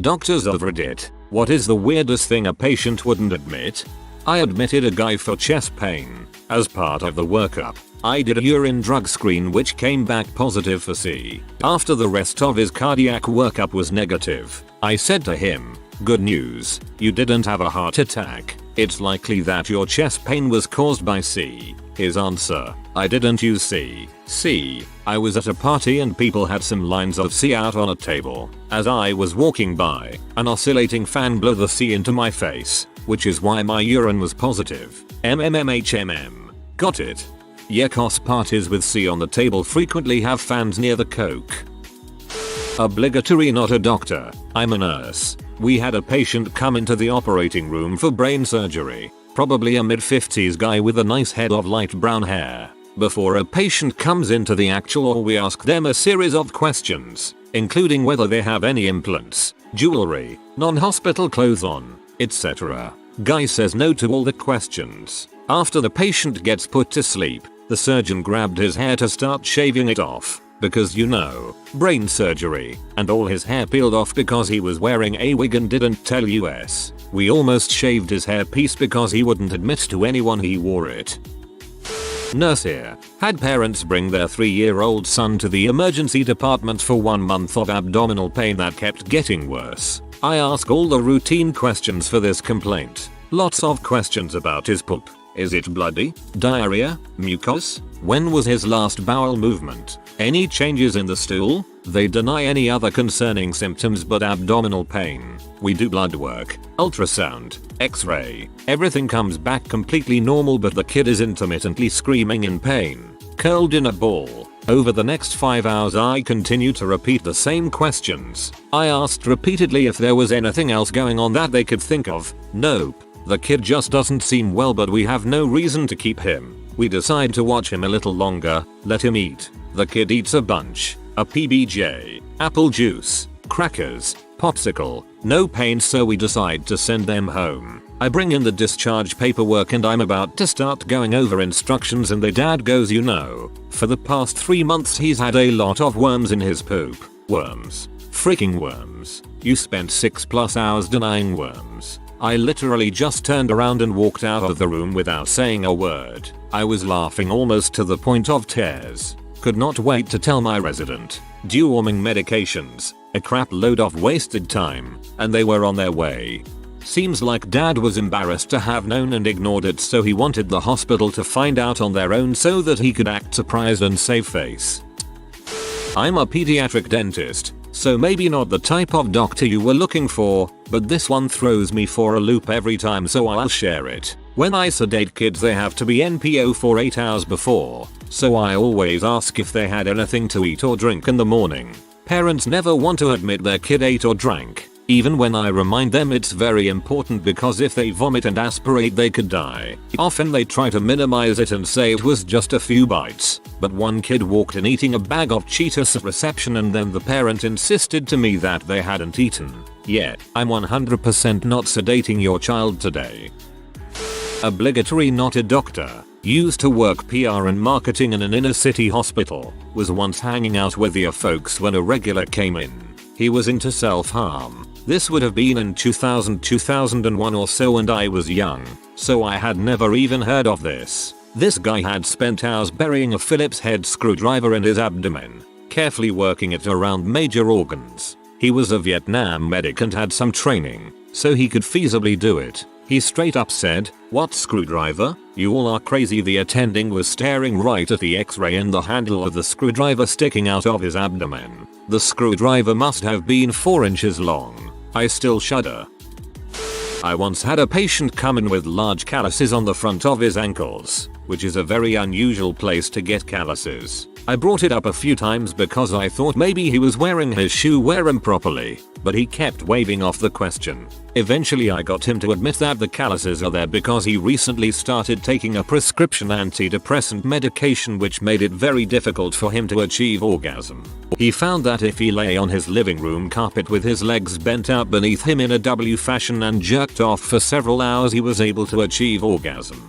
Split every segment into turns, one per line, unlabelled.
Doctors of Reddit, what is the weirdest thing a patient wouldn't admit? I admitted a guy for chest pain. As part of the workup, I did a urine drug screen which came back positive for C. After the rest of his cardiac workup was negative, I said to him, "Good news, you didn't have a heart attack. It's likely that your chest pain was caused by C." His answer, "I didn't use C. I was at a party and people had some lines of C out on a table. As I was walking by, an oscillating fan blew the C into my face, which is why my urine was positive. MMMHMM. Got it? Yeah, cause parties with C on the table frequently have fans near the coke." Obligatory, not a doctor. I'm a nurse. We had a patient come into the operating room for brain surgery. Probably a mid-50s guy with a nice head of light brown hair. Before a patient comes into the actual, we ask them a series of questions, including whether they have any implants, jewelry, non-hospital clothes on, etc. Guy says no to all the questions. After the patient gets put to sleep, the surgeon grabbed his hair to start shaving it off, because brain surgery, and all his hair peeled off because he was wearing a wig and didn't tell us. We almost shaved his hairpiece because he wouldn't admit to anyone he wore it. Nurse here. Had parents bring their 3-year-old son to the emergency department for 1 month of abdominal pain that kept getting worse. I ask all the routine questions for this complaint. Lots of questions about his poop. Is it bloody? Diarrhea? Mucus? When was his last bowel movement? Any changes in the stool? They deny any other concerning symptoms but abdominal pain. We do blood work, ultrasound, x-ray. Everything comes back completely normal but the kid is intermittently screaming in pain, curled in a ball. Over the next 5 hours I continue to repeat the same questions. I asked repeatedly if there was anything else going on that they could think of. Nope. The kid just doesn't seem well but we have no reason to keep him. We decide to watch him a little longer, let him eat. The kid eats a bunch. A PBJ, apple juice, crackers, popsicle. No pain, so we decide to send them home. I bring in the discharge paperwork and I'm about to start going over instructions and the dad goes, for the past 3 months he's had a lot of worms in his poop. Worms. Freaking worms. You spent 6+ hours denying worms. I literally just turned around and walked out of the room without saying a word. I was laughing almost to the point of tears. Could not wait to tell my resident. Deworming medications, a crap load of wasted time, and they were on their way. Seems like dad was embarrassed to have known and ignored it, so he wanted the hospital to find out on their own so that he could act surprised and save face. I'm a pediatric dentist, so maybe not the type of doctor you were looking for, but this one throws me for a loop every time, so I'll share it. When I sedate kids they have to be NPO for 8 hours before, so I always ask if they had anything to eat or drink in the morning. Parents never want to admit their kid ate or drank, even when I remind them it's very important because if they vomit and aspirate they could die. Often they try to minimize it and say it was just a few bites, but one kid walked in eating a bag of Cheetos at reception and then the parent insisted to me that they hadn't eaten. Yeah, I'm 100% not sedating your child today. Obligatory, not a doctor. Used to work PR and marketing in an inner city hospital. Was once hanging out with the folks when a regular came in. He was into self-harm. This would have been in 2001 or so and I was young, so I had never even heard of this. This guy had spent hours burying a Phillips head screwdriver in his abdomen, carefully working it around major organs. He was a Vietnam medic and had some training, so he could feasibly do it. He straight up said, "What screwdriver? You all are crazy." The attending was staring right at the x-ray and the handle of the screwdriver sticking out of his abdomen. The screwdriver must have been 4 inches long. I still shudder. I once had a patient come in with large calluses on the front of his ankles, which is a very unusual place to get calluses. I brought it up a few times because I thought maybe he was wearing his shoe wear improperly, but he kept waving off the question. Eventually I got him to admit that the calluses are there because he recently started taking a prescription antidepressant medication which made it very difficult for him to achieve orgasm. He found that if he lay on his living room carpet with his legs bent out beneath him in a W fashion and jerked off for several hours he was able to achieve orgasm.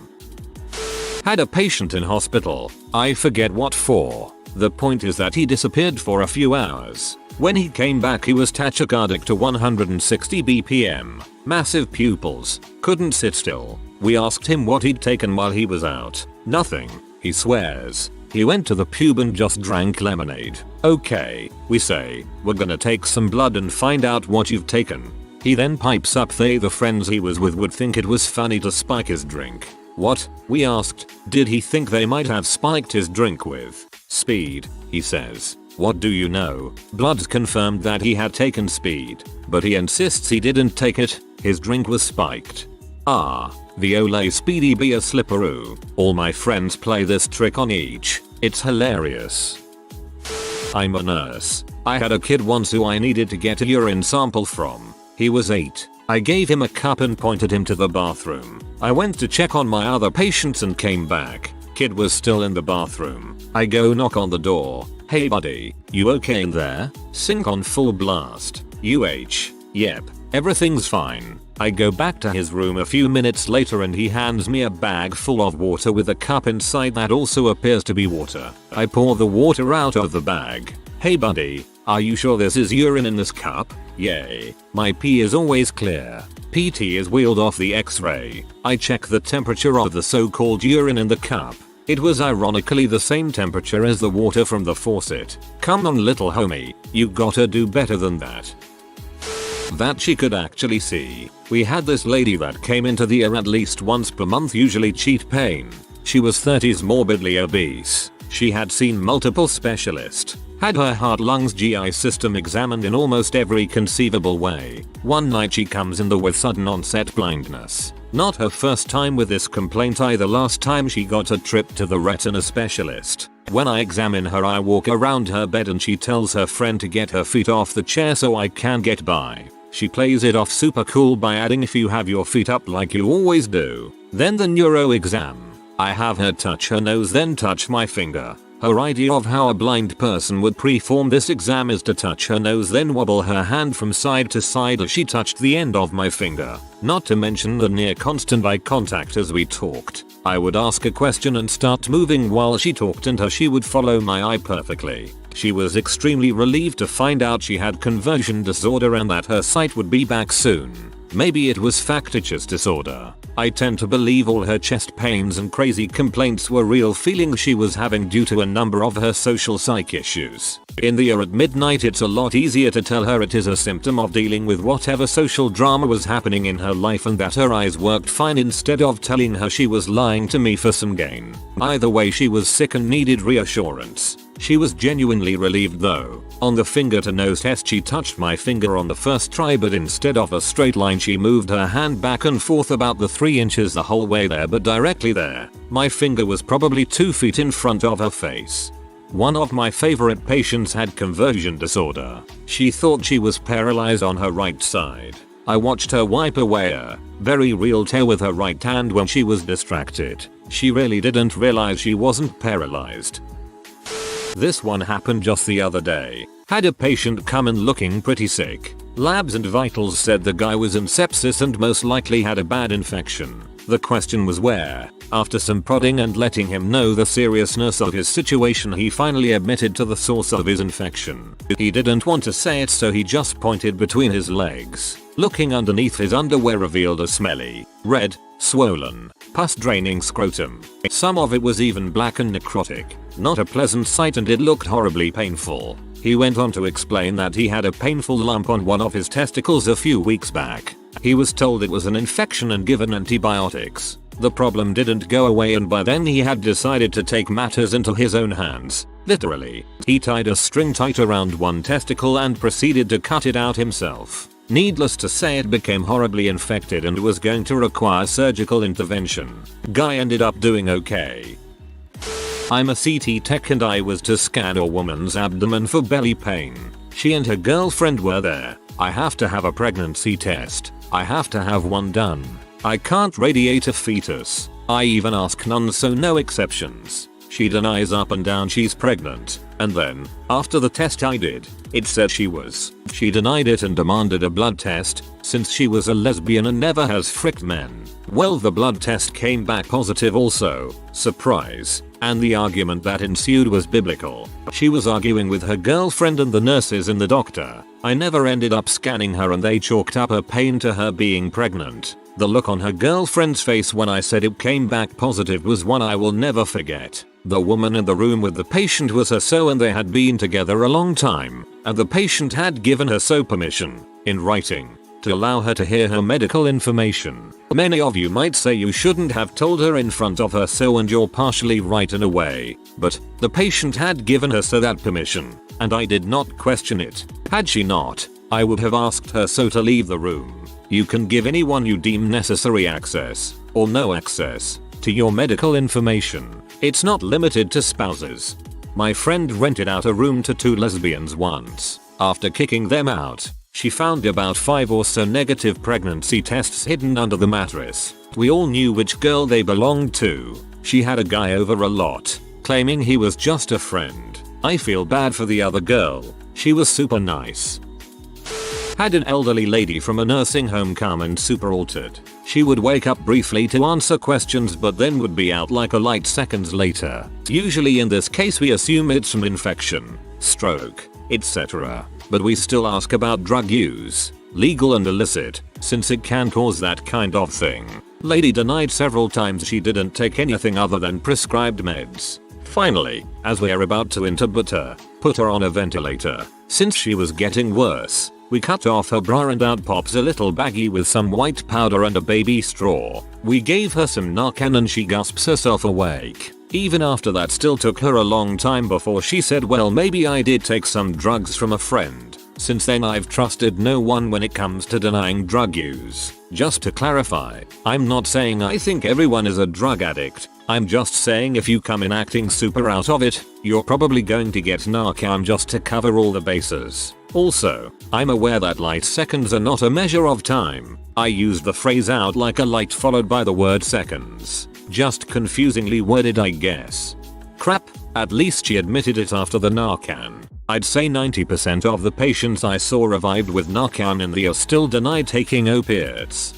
Had a patient in hospital. I forget what for. The point is that he disappeared for a few hours. When he came back he was tachycardic to 160 BPM, massive pupils, couldn't sit still. We asked him what he'd taken while he was out. Nothing, he swears. He went to the pub and just drank lemonade. Okay, we say, we're gonna take some blood and find out what you've taken. He then pipes up the friends he was with would think it was funny to spike his drink. What? We asked, did he think they might have spiked his drink with speed? He says, what do you know? Bloods confirmed that he had taken speed, but he insists he didn't take it, his drink was spiked. Ah, the Olay Speedy be a slipperoo. All my friends play this trick on each. It's hilarious. I'm a nurse. I had a kid once who I needed to get a urine sample from. He was 8. I gave him a cup and pointed him to the bathroom. I went to check on my other patients and came back. Kid was still in the bathroom. I go knock on the door. Hey buddy, you okay in there? Sink on full blast. Yep, everything's fine. I go back to his room a few minutes later and he hands me a bag full of water with a cup inside that also appears to be water. I pour the water out of the bag. Hey buddy, are you sure this is urine in this cup? Yay. My pee is always clear. PT is wheeled off the x-ray. I check the temperature of the so-called urine in the cup. It was ironically the same temperature as the water from the faucet. Come on little homie, you gotta do better than that. That she could actually see. We had this lady that came into the ER at least once per month, usually cheat pain. She was 30s, morbidly obese. She had seen multiple specialists, had her heart, lungs, GI system examined in almost every conceivable way. One night she comes in with sudden onset blindness. Not her first time with this complaint either. Last time she got a trip to the retina specialist. When I examine her I walk around her bed and she tells her friend to get her feet off the chair so I can get by. She plays it off super cool by adding, if you have your feet up like you always do. Then the neuro exam. I have her touch her nose then touch my finger. Her idea of how a blind person would perform this exam is to touch her nose then wobble her hand from side to side as she touched the end of my finger. Not to mention the near constant eye contact as we talked. I would ask a question and start moving while she talked and she would follow my eye perfectly. She was extremely relieved to find out she had conversion disorder and that her sight would be back soon. Maybe it was factitious disorder. I tend to believe all her chest pains and crazy complaints were real feelings she was having due to a number of her social psych issues. In the ER at midnight it's a lot easier to tell her it is a symptom of dealing with whatever social drama was happening in her life and that her eyes worked fine instead of telling her she was lying to me for some gain. Either way she was sick and needed reassurance. She was genuinely relieved though. On the finger to nose test she touched my finger on the first try, but instead of a straight line she moved her hand back and forth about the 3 inches the whole way there, but directly there. My finger was probably 2 feet in front of her face. One of my favorite patients had conversion disorder. She thought she was paralyzed on her right side. I watched her wipe away a very real tear with her right hand when she was distracted. She really didn't realize she wasn't paralyzed. This one happened just the other day. Had a patient come in looking pretty sick. Labs and vitals said the guy was in sepsis and most likely had a bad infection. The question was where. After some prodding and letting him know the seriousness of his situation, he finally admitted to the source of his infection. He didn't want to say it, so he just pointed between his legs. Looking underneath his underwear revealed a smelly, red, swollen, pus-draining scrotum. Some of it was even black and necrotic. Not a pleasant sight and it looked horribly painful. He went on to explain that he had a painful lump on one of his testicles a few weeks back. He was told it was an infection and given antibiotics. The problem didn't go away and by then he had decided to take matters into his own hands. Literally, he tied a string tight around one testicle and proceeded to cut it out himself. Needless to say, it became horribly infected and was going to require surgical intervention. Guy ended up doing okay. I'm a CT tech and I was to scan a woman's abdomen for belly pain. She and her girlfriend were there. I have to have a pregnancy test. I have to have one done. I can't radiate a fetus. I even ask none, so no exceptions. She denies up and down she's pregnant. And then, after the test I did, it said she was. She denied it and demanded a blood test, since she was a lesbian and never has fricked men. Well, the blood test came back positive also. Surprise. and the argument that ensued was biblical. She was arguing with her girlfriend and the nurses and the doctor. I never ended up scanning her and they chalked up her pain to her being pregnant. The look on her girlfriend's face when I said it came back positive was one I will never forget. The woman in the room with the patient was her SO and they had been together a long time, and the patient had given her SO permission, in writing, to allow her to hear her medical information. Many of you might say you shouldn't have told her in front of her SO, and you're partially right in a way, but the patient had given her SO that permission, and I did not question it. Had she not, I would have asked her SO to leave the room. You can give anyone you deem necessary access, or no access, to your medical information. It's not limited to spouses. My friend rented out a room to 2 lesbians once. After kicking them out, she found about 5 or so negative pregnancy tests hidden under the mattress. We all knew which girl they belonged to. She had a guy over a lot, claiming he was just a friend. I feel bad for the other girl. She was super nice. Had an elderly lady from a nursing home come and super altered. She would wake up briefly to answer questions but then would be out like a light seconds later. Usually in this case we assume it's from infection, stroke, etc. But we still ask about drug use, legal and illicit, since it can cause that kind of thing. Lady denied several times she didn't take anything other than prescribed meds. Finally, as we're about to intubate her, put her on a ventilator, since she was getting worse, we cut off her bra and out pops a little baggie with some white powder and a baby straw. We gave her some Narcan and she gasps herself awake. Even after that still took her a long time before she said, well, maybe I did take some drugs from a friend. Since then I've trusted no one when it comes to denying drug use. Just to clarify, I'm not saying I think everyone is a drug addict. I'm just saying if you come in acting super out of it, you're probably going to get Narcan just to cover all the bases. Also, I'm aware that light seconds are not a measure of time. I used the phrase out like a light followed by the word seconds. Just confusingly worded, I guess. Crap, at least she admitted it after the Narcan. I'd say 90% of the patients I saw revived with Narcan and they are still denied taking opiates.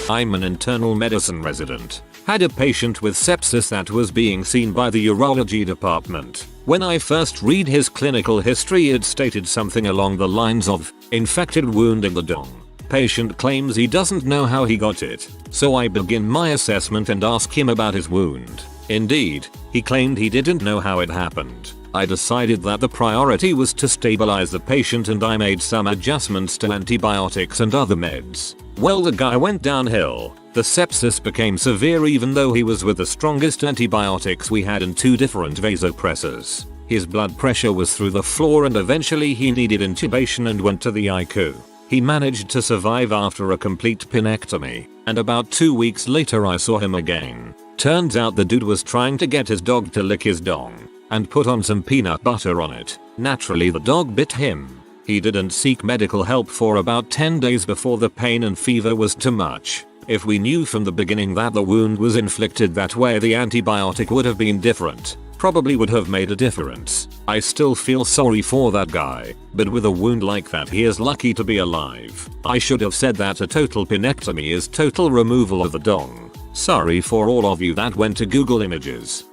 I'm an internal medicine resident. Had a patient with sepsis that was being seen by the urology department. When I first read his clinical history, it stated something along the lines of infected wound in the dong. Patient claims he doesn't know how he got it, so I begin my assessment and ask him about his wound. Indeed, he claimed he didn't know how it happened. I decided that the priority was to stabilize the patient and I made some adjustments to antibiotics and other meds. Well, the guy went downhill. The sepsis became severe even though he was with the strongest antibiotics we had and 2 different vasopressors. His blood pressure was through the floor and eventually he needed intubation and went to the ICU. He managed to survive after a complete penectomy, and about 2 weeks later I saw him again. Turns out the dude was trying to get his dog to lick his dong, and put on some peanut butter on it. Naturally the dog bit him. He didn't seek medical help for about 10 days before the pain and fever was too much. If we knew from the beginning that the wound was inflicted that way, the antibiotic would have been different. Probably would have made a difference. I still feel sorry for that guy, but with a wound like that he is lucky to be alive. I should have said that a total penectomy is total removal of the dong. Sorry for all of you that went to Google Images.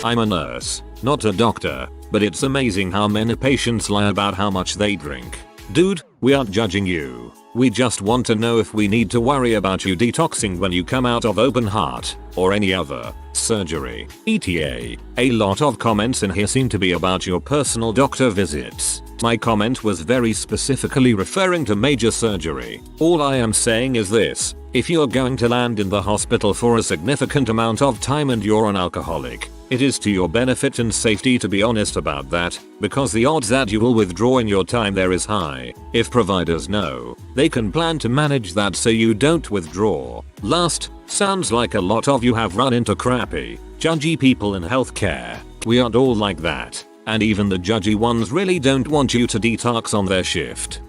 I'm a nurse, not a doctor, but it's amazing how many patients lie about how much they drink. Dude, we aren't judging you. We just want to know if we need to worry about you detoxing when you come out of open heart, or any other surgery, etc. A lot of comments in here seem to be about your personal doctor visits. My comment was very specifically referring to major surgery. All I am saying is this: if you're going to land in the hospital for a significant amount of time and you're an alcoholic, it is to your benefit and safety to be honest about that, because the odds that you will withdraw in your time there is high. If providers know, they can plan to manage that so you don't withdraw. Last, sounds like a lot of you have run into crappy, judgy people in healthcare. We aren't all like that, and even the judgy ones really don't want you to detox on their shift.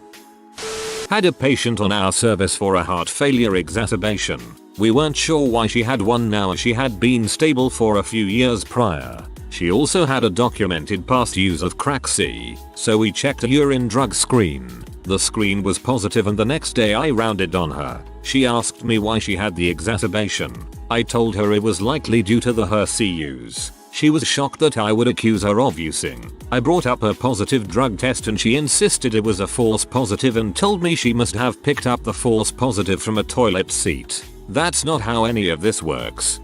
Had a patient on our service for a heart failure exacerbation. We weren't sure why she had one now, as she had been stable for a few years prior. She also had a documented past use of Crack-C, so we checked a urine drug screen. The screen was positive and the next day I rounded on her. She asked me why she had the exacerbation. I told her it was likely due to the HER2 use. She was shocked that I would accuse her of using. I brought up her positive drug test and she insisted it was a false positive and told me she must have picked up the false positive from a toilet seat. That's not how any of this works.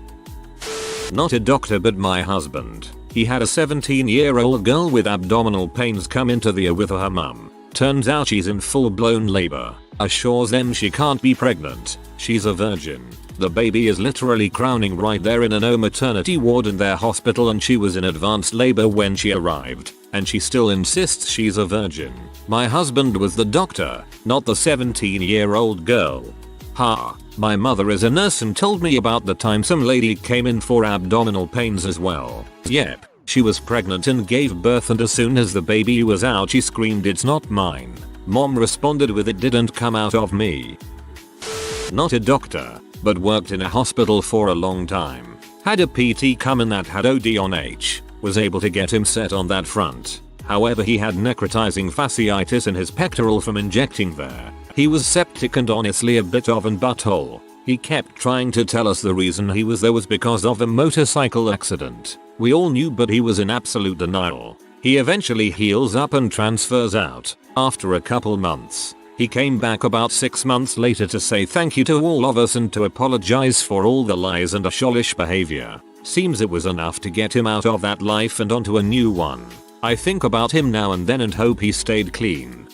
Not a doctor but my husband. He had a 17-year-old girl with abdominal pains come into the OR with her mum. Turns out she's in full-blown labor. Assures them she can't be pregnant. She's a virgin. The baby is literally crowning right there in an OR maternity ward in their hospital and she was in advanced labor when she arrived. And she still insists she's a virgin. My husband was the doctor, not the 17-year-old girl. Ha. My mother is a nurse and told me about the time some lady came in for abdominal pains as well. Yep. She was pregnant and gave birth and as soon as the baby was out she screamed, "It's not mine." Mom responded with, "It didn't come out of me." Not a doctor, but worked in a hospital for a long time. Had a PT come in that had OD on H. Was able to get him set on that front. However, he had necrotizing fasciitis in his pectoral from injecting there. He was septic and honestly a bit of an butthole. He kept trying to tell us the reason he was there was because of a motorcycle accident. We all knew but he was in absolute denial. He eventually heals up and transfers out. After a couple months, he came back about 6 months later to say thank you to all of us and to apologize for all the lies and asholish behavior. Seems it was enough to get him out of that life and onto a new one. I think about him now and then and hope he stayed clean.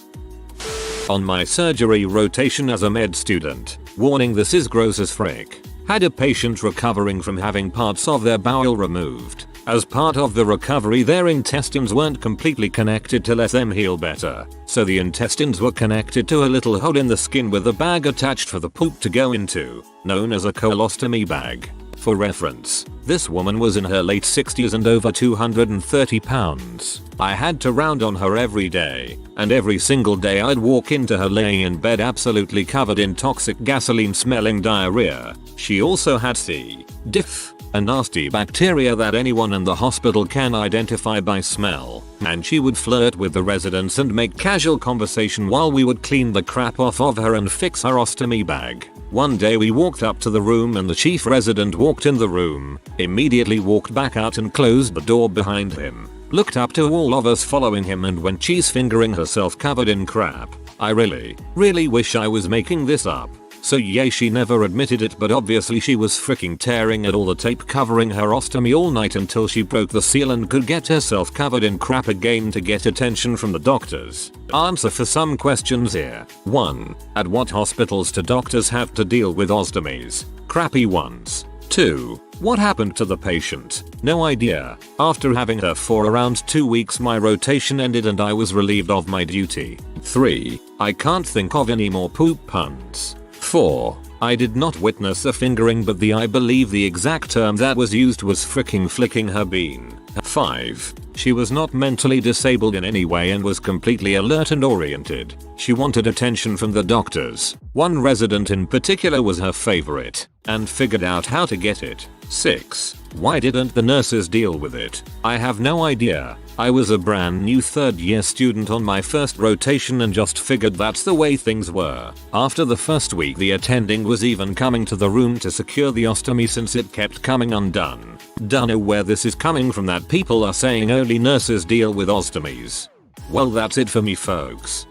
On my surgery rotation as a med student, warning this is gross as frick, had a patient recovering from having parts of their bowel removed. As part of the recovery their intestines weren't completely connected to let them heal better, so the intestines were connected to a little hole in the skin with a bag attached for the poop to go into, known as a colostomy bag. For reference, this woman was in her late 60s and over 230 pounds. I had to round on her every day, and every single day I'd walk into her laying in bed absolutely covered in toxic gasoline smelling diarrhea. She also had C. diff, a nasty bacteria that anyone in the hospital can identify by smell, and she would flirt with the residents and make casual conversation while we would clean the crap off of her and fix her ostomy bag. One day we walked up to the room and the chief resident walked in the room, immediately walked back out and closed the door behind him. Looked up to all of us following him and went cheese fingering herself covered in crap. I really wish I was making this up. So yay, she never admitted it, but obviously she was freaking tearing at all the tape covering her ostomy all night until she broke the seal and could get herself covered in crap again to get attention from the doctors. Answer for some questions here. 1. At what hospitals do doctors have to deal with ostomies? Crappy ones. 2. What happened to the patient? No idea. After having her for around 2 weeks my rotation ended and I was relieved of my duty. 3. I can't think of any more poop puns. 4. I did not witness a fingering but I believe the exact term that was used was fricking flicking her bean. 5. She was not mentally disabled in any way and was completely alert and oriented. She wanted attention from the doctors. One resident in particular was her favorite, and figured out how to get it. 6. Why didn't the nurses deal with it? I have no idea. I was a brand new third year student on my first rotation and just figured that's the way things were. After the first week the attending was even coming to the room to secure the ostomy since it kept coming undone. Don't know where this is coming from that people are saying only nurses deal with ostomies. Well, that's it for me folks.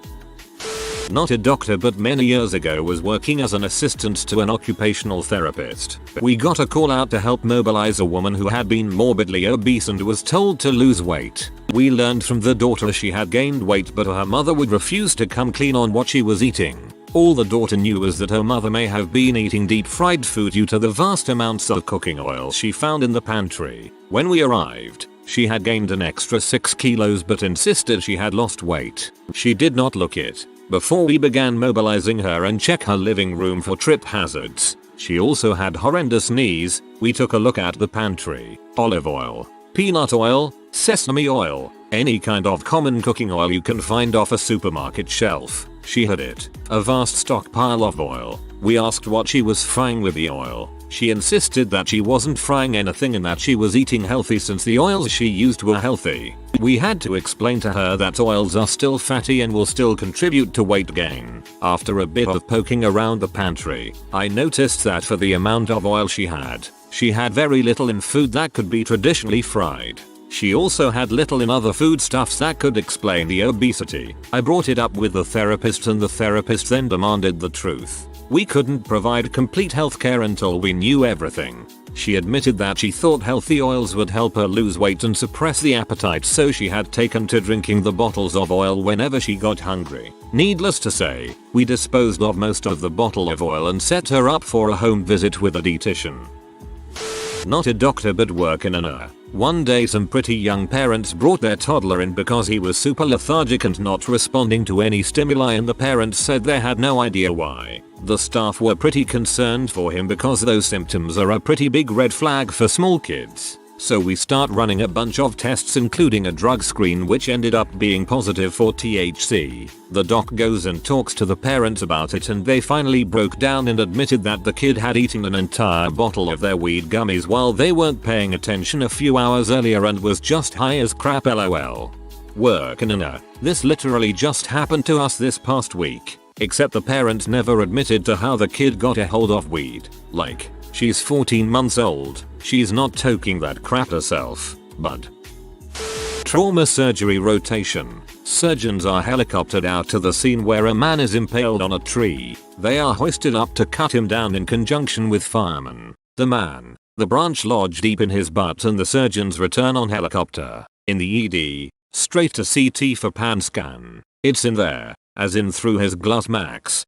Not a doctor but many years ago was working as an assistant to an occupational therapist. We got a call out to help mobilize a woman who had been morbidly obese and was told to lose weight. We learned from the daughter she had gained weight but her mother would refuse to come clean on what she was eating. All the daughter knew was that her mother may have been eating deep fried food due to the vast amounts of cooking oil she found in the pantry. When we arrived, she had gained an extra 6 kilos but insisted she had lost weight. She did not look it. Before we began mobilizing her and check her living room for trip hazards, she also had horrendous knees. We took a look at the pantry. Olive oil, peanut oil, sesame oil, any kind of common cooking oil you can find off a supermarket shelf. She had it. A vast stockpile of oil. We asked what she was frying with the oil. She insisted that she wasn't frying anything and that she was eating healthy since the oils she used were healthy. We had to explain to her that oils are still fatty and will still contribute to weight gain. After a bit of poking around the pantry, I noticed that for the amount of oil she had very little in food that could be traditionally fried. She also had little in other foodstuffs that could explain the obesity. I brought it up with the therapist and the therapist then demanded the truth. We couldn't provide complete healthcare until we knew everything. She admitted that she thought healthy oils would help her lose weight and suppress the appetite, so she had taken to drinking the bottles of oil whenever she got hungry. Needless to say, we disposed of most of the bottle of oil and set her up for a home visit with a dietitian. Not a doctor but work in an ER. One day some pretty young parents brought their toddler in because he was super lethargic and not responding to any stimuli, and the parents said they had no idea why. The staff were pretty concerned for him because those symptoms are a pretty big red flag for small kids. So we start running a bunch of tests including a drug screen which ended up being positive for THC. The doc goes and talks to the parents about it and they finally broke down and admitted that the kid had eaten an entire bottle of their weed gummies while they weren't paying attention a few hours earlier and was just high as crap, lol. Work in an ER. This literally just happened to us this past week. Except the parents never admitted to how the kid got a hold of weed. Like, she's 14 months old, she's not toking that crap herself, but. Trauma surgery rotation. Surgeons are helicoptered out to the scene where a man is impaled on a tree. They are hoisted up to cut him down in conjunction with firemen. The branch lodged deep in his butt and the surgeons return on helicopter. In the ED, straight to CT for pan scan. It's in there. As in through his glute max,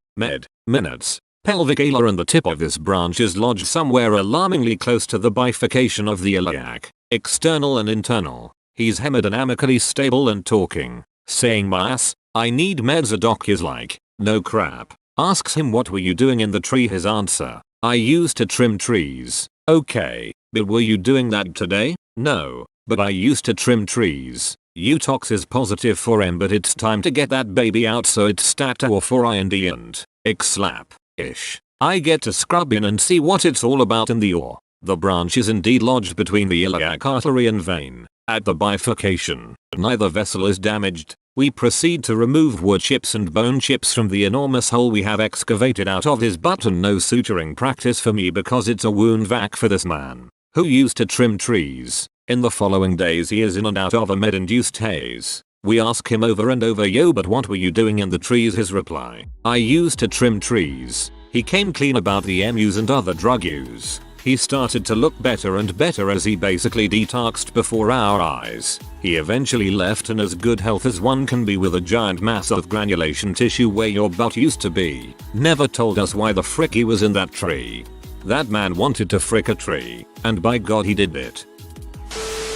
minutes, pelvic ala, and the tip of this branch is lodged somewhere alarmingly close to the bifurcation of the iliac, external and internal. He's hemodynamically stable and talking, saying "Mas, I need meds." A doc is like, "No crap." Asks him what were you doing in the tree. His answer, "I used to trim trees." Okay, but were you doing that today? No, but I used to trim trees. Utox is positive for M, but it's time to get that baby out, so it's stat or for IND and slap-ish. I get to scrub in and see what it's all about in the OR. The branch is indeed lodged between the iliac artery and vein. At the bifurcation, neither vessel is damaged. We proceed to remove wood chips and bone chips from the enormous hole we have excavated out of his butt, and no suturing practice for me because it's a wound vac for this man, who used to trim trees. In the following days he is in and out of a med-induced haze. We ask him over and over, "Yo, but what were you doing in the trees?" His reply, "I used to trim trees." He came clean about the MUs and other drug use. He started to look better and better as he basically detoxed before our eyes. He eventually left in as good health as one can be with a giant mass of granulation tissue where your butt used to be. Never told us why the frick he was in that tree. That man wanted to frick a tree, and by God he did it.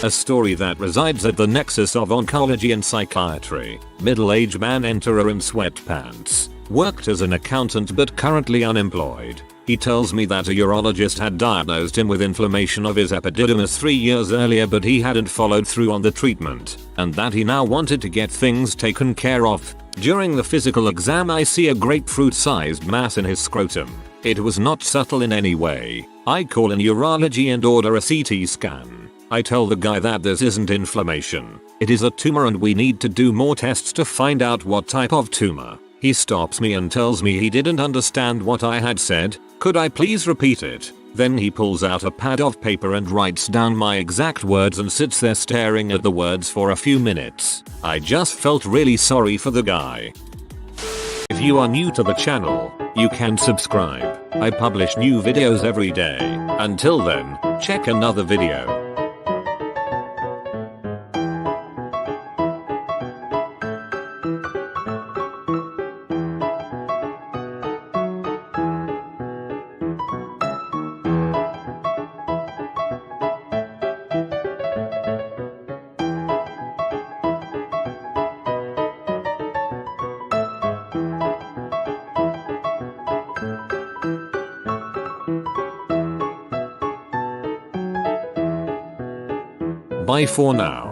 A story that resides at the nexus of oncology and psychiatry. Middle-aged man enter in sweatpants. Worked as an accountant but currently unemployed. He tells me that a urologist had diagnosed him with inflammation of his epididymis 3 years earlier, but he hadn't followed through on the treatment, and that he now wanted to get things taken care of. During the physical exam I see a grapefruit-sized mass in his scrotum. It was not subtle in any way. I call in urology and order a CT scan. I tell the guy that this isn't inflammation. It is a tumor and we need to do more tests to find out what type of tumor. He stops me and tells me he didn't understand what I had said. Could I please repeat it? Then he pulls out a pad of paper and writes down my exact words and sits there staring at the words for a few minutes. I just felt really sorry for the guy. If you are new to the channel, you can subscribe. I publish new videos every day. Until then, check another video. Bye for now.